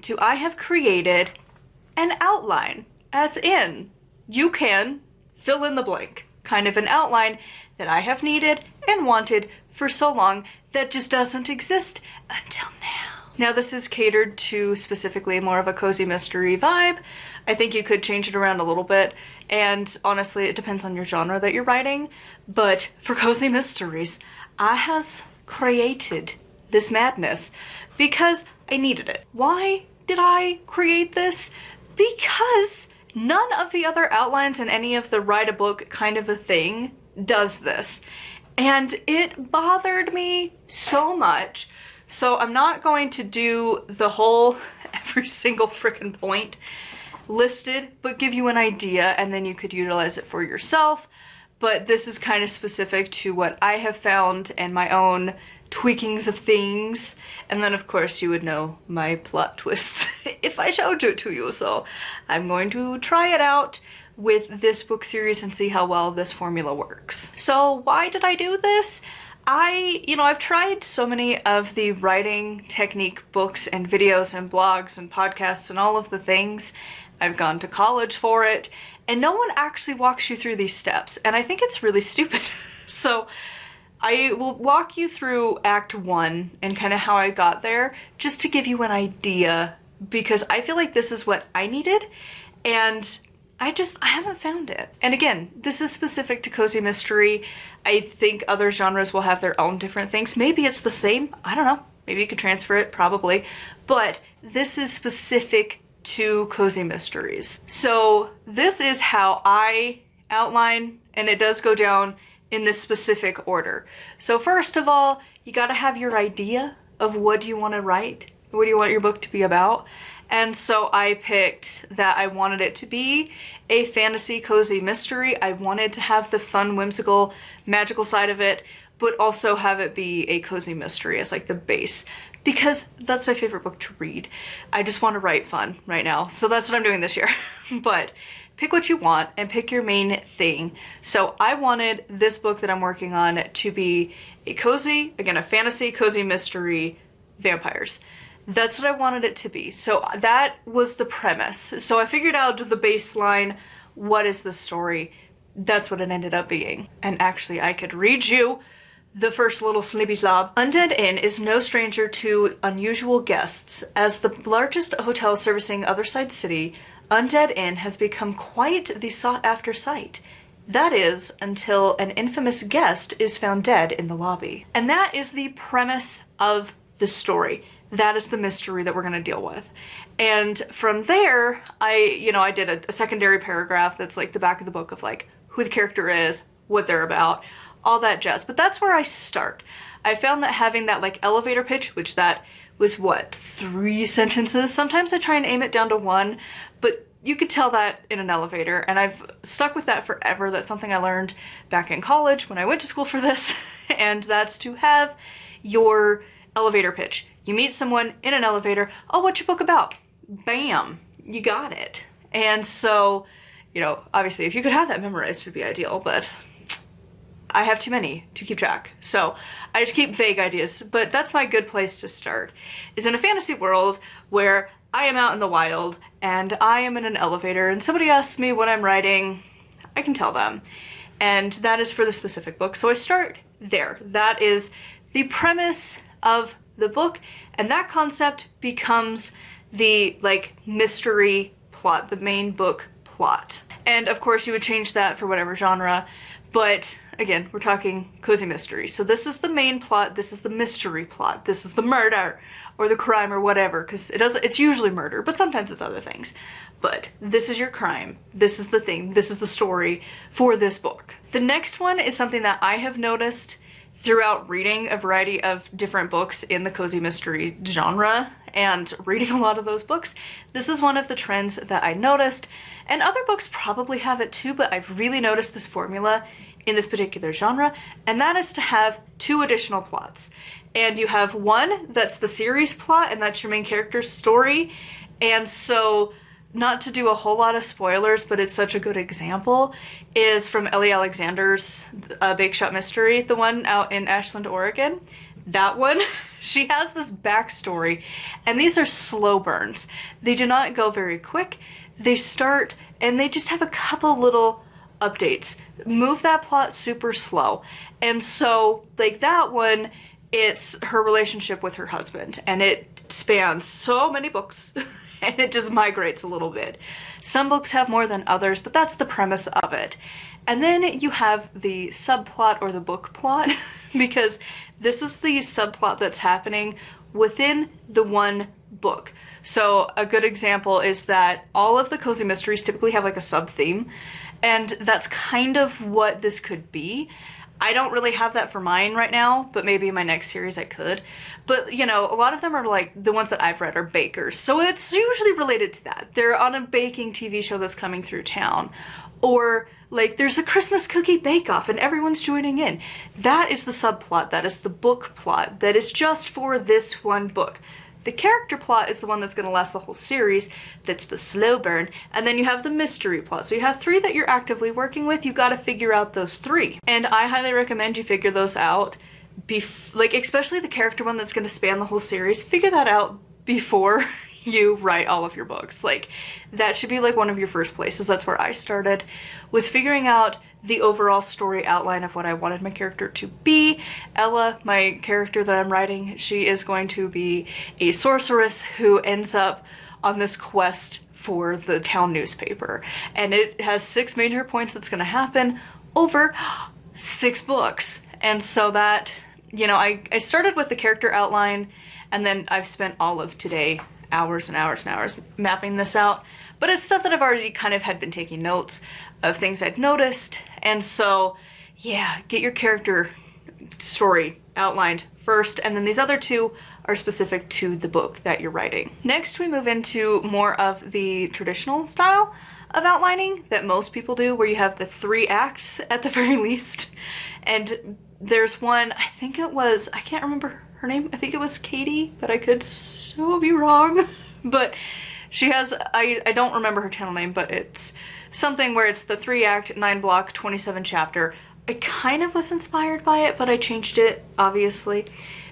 to I have created an outline, as in, you can fill in the blank, kind of an outline that I have needed and wanted for so long that just doesn't exist until now. Now this is catered to specifically more of a cozy mystery vibe. I think you could change it around a little bit, and honestly it depends on your genre that you're writing, but for cozy mysteries, I has created this madness because I needed it. Why did I create this? Because none of the other outlines in any of the write a book kind of a thing does this. And it bothered me so much. So I'm not going to do the whole, every single freaking point listed, but give you an idea and then you could utilize it for yourself. But this is kind of specific to what I have found and my own tweakings of things. And then of course you would know my plot twists if I showed it to you. So I'm going to try it out with this book series and see how well this formula works. So why did I do this? I've tried so many of the writing technique books and videos and blogs and podcasts and all of the things. I've gone to college for it, and no one actually walks you through these steps, and I think it's really stupid. So I will walk you through Act 1 and kind of how I got there, just to give you an idea, because I feel like this is what I needed, and I haven't found it. And again, this is specific to cozy mystery. I think other genres will have their own different things. Maybe it's the same, I don't know. Maybe you could transfer it, probably. But this is specific to cozy mysteries. So this is how I outline, and it does go down in this specific order. So first of all, you gotta have your idea of what you wanna write. What do you want your book to be about? And so I picked that I wanted it to be a fantasy cozy mystery. I wanted to have the fun, whimsical, magical side of it, but also have it be a cozy mystery as like the base, because that's my favorite book to read. I just want to write fun right now. So that's what I'm doing this year. But pick what you want and pick your main thing. So I wanted this book that I'm working on to be a cozy, again, a fantasy cozy mystery, vampires. That's what I wanted it to be. So that was the premise. So I figured out the baseline, what is the story? That's what it ended up being. And actually I could read you the first little snippy slob. Undead Inn is no stranger to unusual guests. As the largest hotel servicing Otherside City, Undead Inn has become quite the sought-after sight. That is, until an infamous guest is found dead in the lobby. And that is the premise of the story. That is the mystery that we're going to deal with. And from there, I did a secondary paragraph that's like the back of the book of like who the character is, what they're about, all that jazz. But that's where I start. I found that having that like elevator pitch, which that was what, 3 sentences? Sometimes I try and aim it down to 1, but you could tell that in an elevator, and I've stuck with that forever. That's something I learned back in college when I went to school for this, and that's to have your elevator pitch. You meet someone in an elevator, oh, what's your book about? Bam, you got it. And so, obviously if you could have that memorized would be ideal, but I have too many to keep track. So I just keep vague ideas, but that's my good place to start, is in a fantasy world where I am out in the wild and I am in an elevator and somebody asks me what I'm writing, I can tell them. And that is for the specific book. So I start there. That is the premise of the book, and that concept becomes the like mystery plot, the main book plot. And of course you would change that for whatever genre, but again, we're talking cozy mystery. So this is the main plot, this is the mystery plot, this is the murder or the crime or whatever, because it's usually murder, but sometimes it's other things. But this is your crime, this is the thing, this is the story for this book. The next one is something that I have noticed throughout reading a variety of different books in the cozy mystery genre and reading a lot of those books. This is one of the trends that I noticed, and other books probably have it too, but I've really noticed this formula in this particular genre, and that is to have 2 additional plots. And you have one that's the series plot, and that's your main character's story. And so, not to do a whole lot of spoilers, but it's such a good example, is from Ellie Alexander's Bake Shop Mystery, the one out in Ashland, Oregon. that one, she has this backstory, and these are slow burns. They do not go very quick. They start, and they just have a couple little updates. Move that plot super slow. And so, like that one, it's her relationship with her husband, and it spans so many books, and it just migrates a little bit. Some books have more than others, but that's the premise of it. And then you have the subplot or the book plot, because this is the subplot that's happening within the one book. So a good example is that all of the cozy mysteries typically have like a sub-theme, and that's kind of what this could be. I don't really have that for mine right now, but maybe in my next series I could. But, you know, a lot of them are like, the ones that I've read are bakers, so it's usually related to that. They're on a baking TV show that's coming through town. Or, like, there's a Christmas cookie bake-off and everyone's joining in. That is the subplot, that is the book plot, that is just for this one book. The character plot is the one that's going to last the whole series, that's the slow burn, and then you have the mystery plot. So you have 3 that you're actively working with, you gotta figure out those 3. And I highly recommend you figure those out, like, especially the character one that's going to span the whole series, figure that out before you write all of your books. Like, that should be like one of your first places. That's where I started, was figuring out the overall story outline of what I wanted my character to be. Ella, my character that I'm writing, she is going to be a sorceress who ends up on this quest for the town newspaper. And it has 6 major points that's gonna happen over 6 books. And so that, you know, I started with the character outline, and then I've spent all of today hours and hours and hours mapping this out. But it's stuff that I've already kind of had been taking notes of, things I'd noticed. And so, yeah, get your character story outlined first, and then these other 2 are specific to the book that you're writing. Next, we move into more of the traditional style of outlining that most people do, where you have the 3 acts at the very least. And there's one, I think it was, I can't remember her name, I think it was Katie, but I could so be wrong. But she has, I don't remember her channel name, but it's something where it's the 3-act, 9-block, 27 chapter. I kind of was inspired by it, but I changed it, obviously,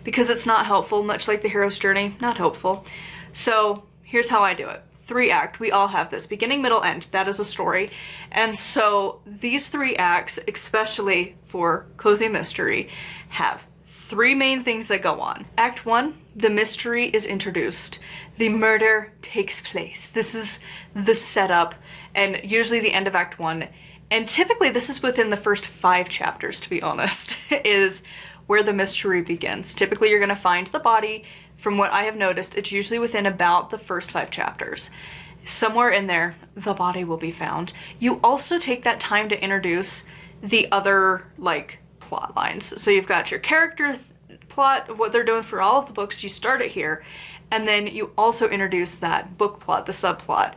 because it's not helpful, much like the hero's journey, not helpful. So here's how I do it. 3-act, we all have this, beginning, middle, end, that is a story. And so these 3 acts, especially for cozy mystery, have 3 main things that go on. Act 1, the mystery is introduced. The murder takes place. This is the setup, and usually the end of Act 1. And typically this is within the first 5 chapters, to be honest, is where the mystery begins. Typically you're gonna find the body. From what I have noticed, it's usually within about the first 5 chapters. Somewhere in there, the body will be found. You also take that time to introduce the other, like, plot lines. So you've got your character plot of what they're doing for all of the books, you start it here, and then you also introduce that book plot, the subplot,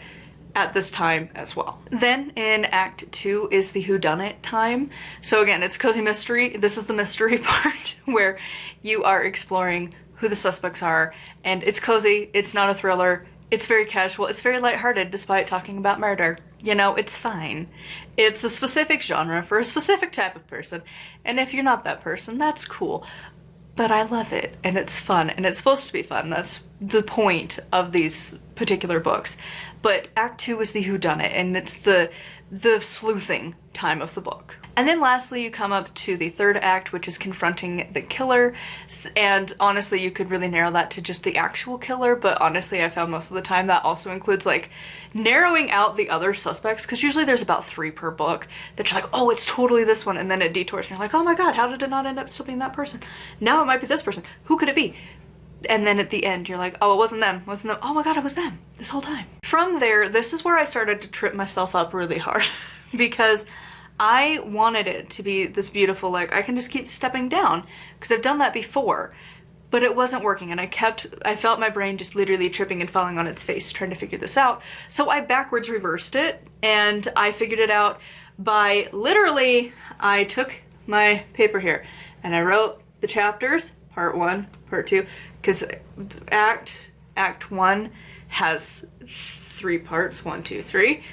at this time as well. Then in Act 2 is the whodunit time. So again, it's cozy mystery. This is the mystery part where you are exploring who the suspects are, and it's cozy, it's not a thriller, it's very casual, it's very lighthearted despite talking about murder. You know, it's fine. It's a specific genre for a specific type of person, and if you're not that person, that's cool. But I love it, and it's fun, and it's supposed to be fun. That's the point of these particular books. But Act 2 is the whodunit, and it's the sleuthing time of the book. And then lastly, you come up to the 3rd act, which is confronting the killer. And honestly, you could really narrow that to just the actual killer, but honestly, I found most of the time that also includes, like, narrowing out the other suspects, because usually there's about 3 per book that you're like, oh, it's totally this one, and then it detours, and you're like, oh my god, how did it not end up still being that person? Now it might be this person. Who could it be? And then at the end, you're like, oh, it wasn't them. Oh my god, it was them this whole time. From there, this is where I started to trip myself up really hard, because I wanted it to be this beautiful, like, I can just keep stepping down, because I've done that before, but it wasn't working, and I felt my brain just literally tripping and falling on its face trying to figure this out. So I backwards reversed it, and I figured it out by literally, I took my paper here, and I wrote the chapters, part 1, part 2, because Act 1 has 3 parts, 1, 2, 3.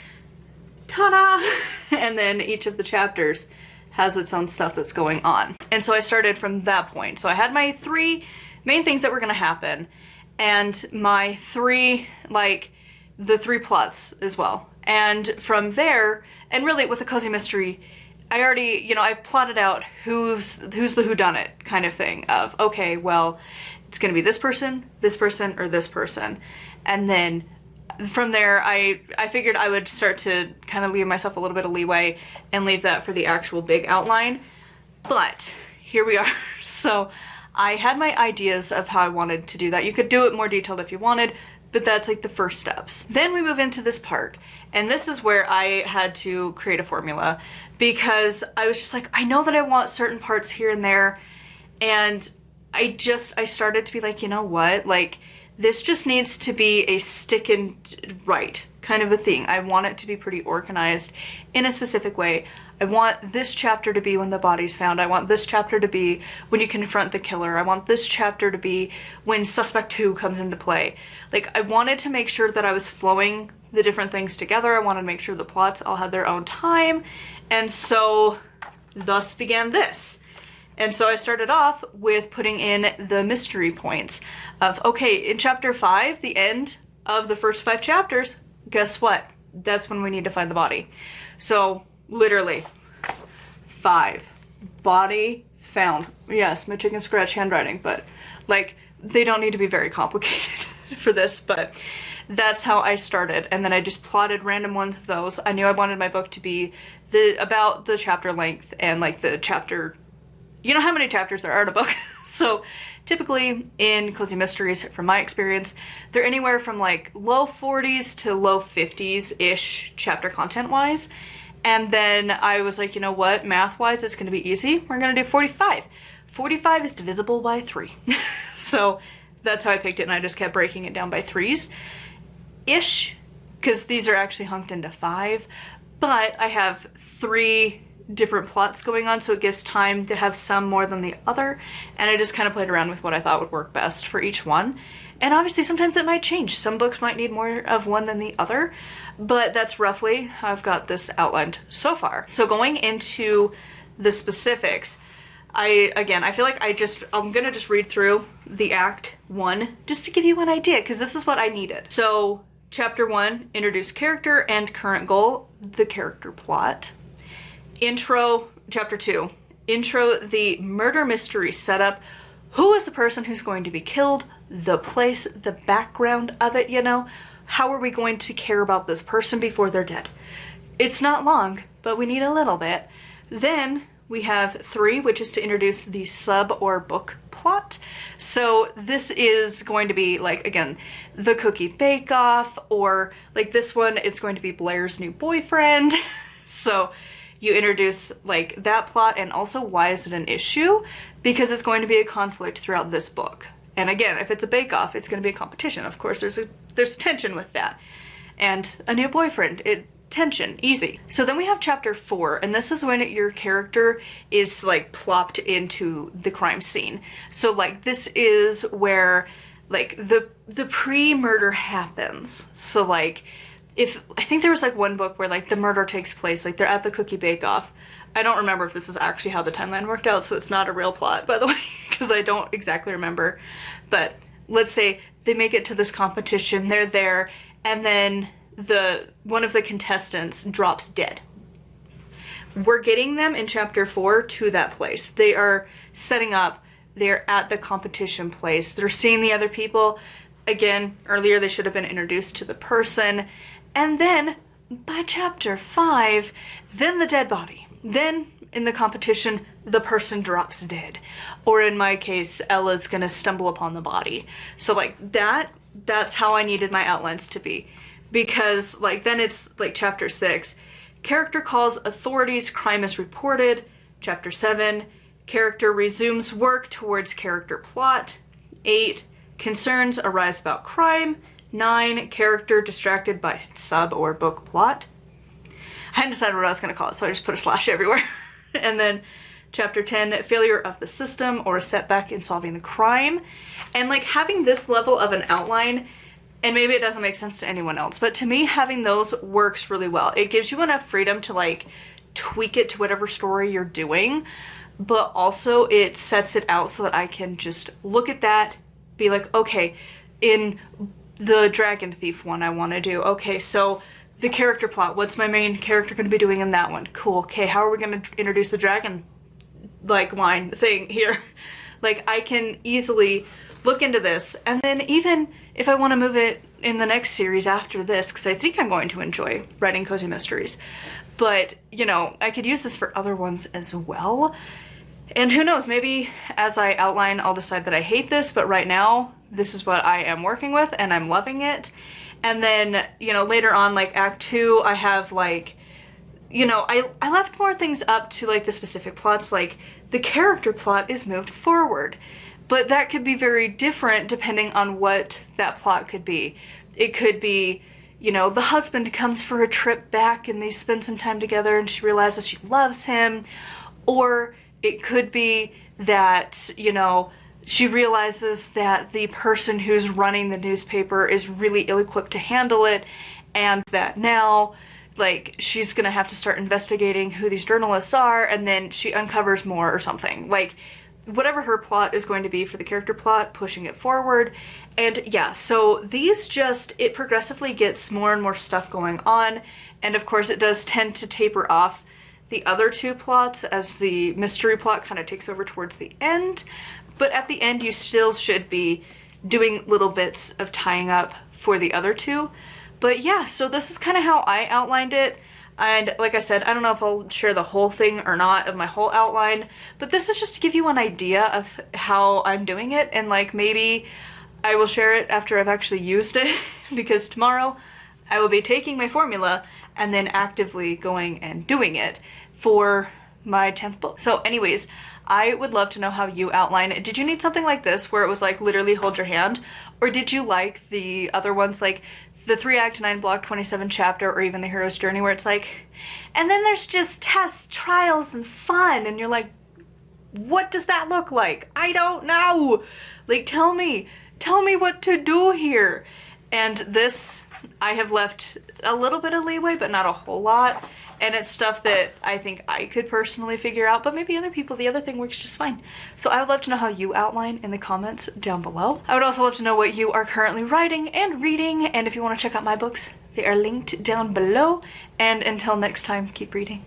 Ta-da! And then each of the chapters has its own stuff that's going on. And so I started from that point. So I had my 3 main things that were going to happen, and my 3, like, the 3 plots as well. And from there, and really with a cozy mystery, I already, you know, I plotted out who's the whodunit kind of thing of, okay, well, it's gonna be this person, or this person. And then from there, I figured I would start to kind of leave myself a little bit of leeway and leave that for the actual big outline. But here we are. So I had my ideas of how I wanted to do that. You could do it more detailed if you wanted, but that's like the first steps. Then we move into this part, and this is where I had to create a formula, because I was just like, I know that I want certain parts here and there, and I started to be like, you know what, like, this just needs to be a stick and right kind of a thing. I want it to be pretty organized in a specific way. I want this chapter to be when the body's found. I want this chapter to be when you confront the killer. I want this chapter to be when suspect 2 comes into play. Like, I wanted to make sure that I was flowing the different things together. I wanted to make sure the plots all had their own time. And so thus began this. And so I started off with putting in the mystery points of, okay, in chapter 5, the end of the first 5 chapters, guess what? That's when we need to find the body. So literally 5, body found. Yes, my chicken scratch handwriting, but like, they don't need to be very complicated for this, but that's how I started. And then I just plotted random ones of those. I knew I wanted my book to be about the chapter length and like the chapter, you know how many chapters there are in a book. So typically in cozy mysteries, from my experience, they're anywhere from like low 40s to low 50s-ish chapter content-wise. And then I was like, you know what, math-wise, it's gonna be easy. We're gonna do 45. 45 is divisible by 3. So that's how I picked it, and I just kept breaking it down by 3s-ish, because these are actually hunked into 5. But I have 3 different plots going on, so it gives time to have some more than the other, and I just kind of played around with what I thought would work best for each one. And obviously sometimes it might change. Some books might need more of one than the other, but that's roughly how I've got this outlined so far. So going into the specifics, I feel like I'm gonna just read through the act 1 just to give you an idea, because this is what I needed. So chapter 1, introduce character and current goal, the character plot. Intro, chapter 2, intro the murder mystery setup. Who is the person who's going to be killed? The place, the background of it, you know? How are we going to care about this person before they're dead? It's not long, but we need a little bit. Then we have 3, which is to introduce the sub or book plot. So this is going to be like, again, the cookie bake-off, or like this one, it's going to be Blair's new boyfriend. So you introduce like that plot, and also why is it an issue? Because it's going to be a conflict throughout this book. And again, if it's a bake-off, it's going to be a competition. Of course, there's tension with that. And a new boyfriend, tension, easy. So then we have chapter 4, and this is when your character is like plopped into the crime scene. So like this is where like the pre-murder happens. So like, I think there was like one book where like the murder takes place, like they're at the cookie bake-off. I don't remember if this is actually how the timeline worked out, so it's not a real plot, by the way, because I don't exactly remember. But let's say they make it to this competition, they're there, and then one of the contestants drops dead. We're getting them in chapter 4 to that place. They are setting up, they're at the competition place, they're seeing the other people. Again, earlier they should have been introduced to the person. And then by chapter 5, then the dead body. Then in the competition, the person drops dead. Or in my case, Ella's gonna stumble upon the body. So like that's how I needed my outlines to be. Because like then it's like chapter 6, character calls authorities, crime is reported. Chapter 7, character resumes work towards character plot. 8, concerns arise about crime. 9, character distracted by sub or book plot. I hadn't decided what I was going to call it, so I just put a slash everywhere. And then chapter 10, failure of the system or a setback in solving the crime. And like having this level of an outline, and maybe it doesn't make sense to anyone else, but to me having those works really well. It gives you enough freedom to like tweak it to whatever story you're doing, but also it sets it out so that I can just look at that, be like, okay, in the Dragon Thief one I want to do, okay, so the character plot, what's my main character going to be doing in that one? Cool, okay, how are we going to introduce the dragon, like, line thing here? Like, I can easily look into this, and then even if I want to move it in the next series after this, because I think I'm going to enjoy writing cozy mysteries, but, you know, I could use this for other ones as well. And who knows, maybe as I outline, I'll decide that I hate this, but right now, this is what I am working with, and I'm loving it. And then, you know, later on, like Act 2, I have, like, you know, I left more things up to, like, the specific plots, like, the character plot is moved forward. But that could be very different depending on what that plot could be. It could be, you know, the husband comes for a trip back and they spend some time together and she realizes she loves him. Or it could be that, you know, she realizes that the person who's running the newspaper is really ill-equipped to handle it, and that now, like, she's gonna have to start investigating who these journalists are, and then she uncovers more or something. Like, whatever her plot is going to be for the character plot, pushing it forward. And yeah, so these just, it progressively gets more and more stuff going on, and of course it does tend to taper off the other two plots as the mystery plot kind of takes over towards the end. But at the end, you still should be doing little bits of tying up for the other two. But yeah, so this is kind of how I outlined it. And like I said, I don't know if I'll share the whole thing or not of my whole outline, but this is just to give you an idea of how I'm doing it. And like, maybe I will share it after I've actually used it because tomorrow I will be taking my formula and then actively going and doing it for my 10th book. So anyways, I would love to know how you outline it. Did you need something like this where it was like literally hold your hand? Or did you like the other ones, like the 3 Act 9 Block 27 chapter, or even the hero's journey, where it's like, and then there's just tests, trials, and fun, and you're like, what does that look like? I don't know. Like, tell me what to do here. And this, I have left a little bit of leeway, but not a whole lot. And it's stuff that I think I could personally figure out, but maybe other people, the other thing works just fine. So I would love to know how you outline in the comments down below. I would also love to know what you are currently writing and reading, and if you want to check out my books, they are linked down below. And until next time, keep reading.